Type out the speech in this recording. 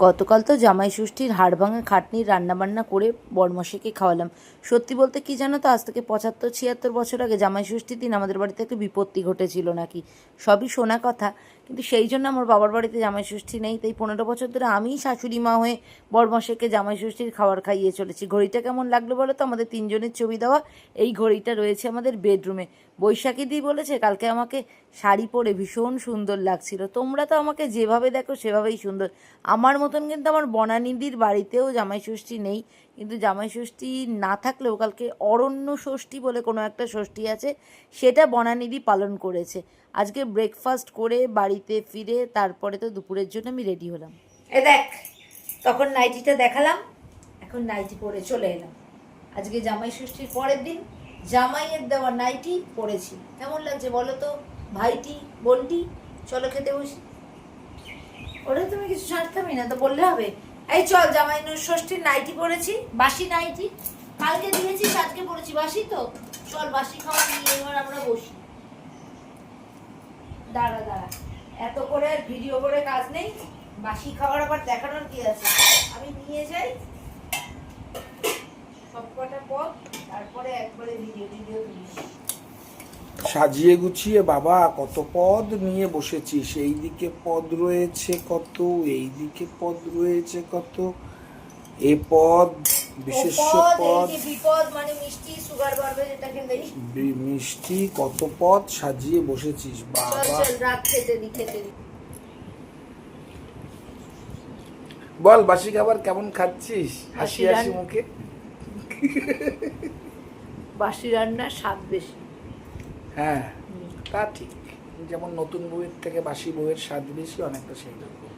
গতকাল তো জামাই ষষ্ঠীর হাড় ভাঙা খাটনির রান্নাবান্না করে বরমশাইকে খাওয়ালাম। সত্যি বলতে কি জানো তো, আজ থেকে ৭৫-৭৬ বছর আগে জামাই ষষ্ঠীর দিন আমাদের বাড়িতে একটা বিপত্তি ঘটেছিল নাকি, সবই শোনা কথা। কিন্তু সেই জন্য আমার বাবার বাড়িতে জামাই ষষ্ঠী নেই, তাই ১৫ বছর ধরে আমিই শাশুড়ি মা হয়ে বরমশাইকে জামাই ষষ্ঠীর খাবার খাইয়ে চলেছি। ঘড়িটা কেমন লাগলো বলো তো? আমাদের তিনজনের ছবি দেওয়া এই ঘড়িটা রয়েছে আমাদের বেডরুমে। বৈশাখীদি বলেছে কালকে আমাকে শাড়ি পরে ভীষণ সুন্দর লাগছিল। তোমরা তো আমাকে যেভাবে দেখো সেভাবেই সুন্দর। আমার মতন কিন্তু আমার বনানীদির বাড়িতেও জামাই ষষ্ঠী নেই, কিন্তু জামাই ষষ্ঠী না থাকলেও কালকে অরণ্য ষষ্ঠী বলে কোনো একটা ষষ্ঠী আছে, সেটা বনানীদি পালন করেছে। আজকে ব্রেকফাস্ট করে বাড়িতে ফিরে তারপরে তো দুপুরের জন্য আমি রেডি হলাম। এ দেখ, তখন নাইটিটা দেখালাম, এখন নাইটি পরে চলে এলাম। আজকে জামাই ষষ্ঠীর পরের দিন জামাইয়ের দেওয়া নাইটি পরেছি। কেমন লাগছে বলো তো ভাইটি বোনটি? চলো খেতে বসি। ওরা তুমি কিছু ছাড় খাবি না তো বললে হবে? এই চল, জামাই ষষ্ঠীর নাইটি পরেছি, বাসি নাইটি। কালকে দিয়েছিস, আজকে পরেছি, বাসি তো। চল বাসি খাওয়া নিয়ে এবার আমরা বসি। দাঁড়া দাঁড়া, এত করে ভিডিও করে কাজ নেই, বাসি খাওয়ার আবার দেখানোর কি আছে? আমি নিয়ে যাই সবকটা পদ, তারপরে একবারে ভিডিও তুলিস। সাজিয়ে গুছিয়ে বাবা কত পদ নিয়ে বসেছিস। এইদিকে পদ রয়েছে কত, এইদিকে পদ রয়েছে কত, এ পদ বিশেষ্য পদ, বিপদ মানে মিষ্টি, সুগার বাড়বে যেটা খেলেই মিষ্টি, কত পদ সাজিয়ে বসেছিস বাবা। রাত খেতে দি। বল বাসি খাবার কেমন খাচ্ছিস? হাসি হাসি মুখে। বাসি রান্নার স্বাদ বেশি। হ্যাঁ তা ঠিক, যেমন নতুন বউয়ের থেকে বাসি বউয়ের স্বাদ বেশি, অনেকটা সেই রকম।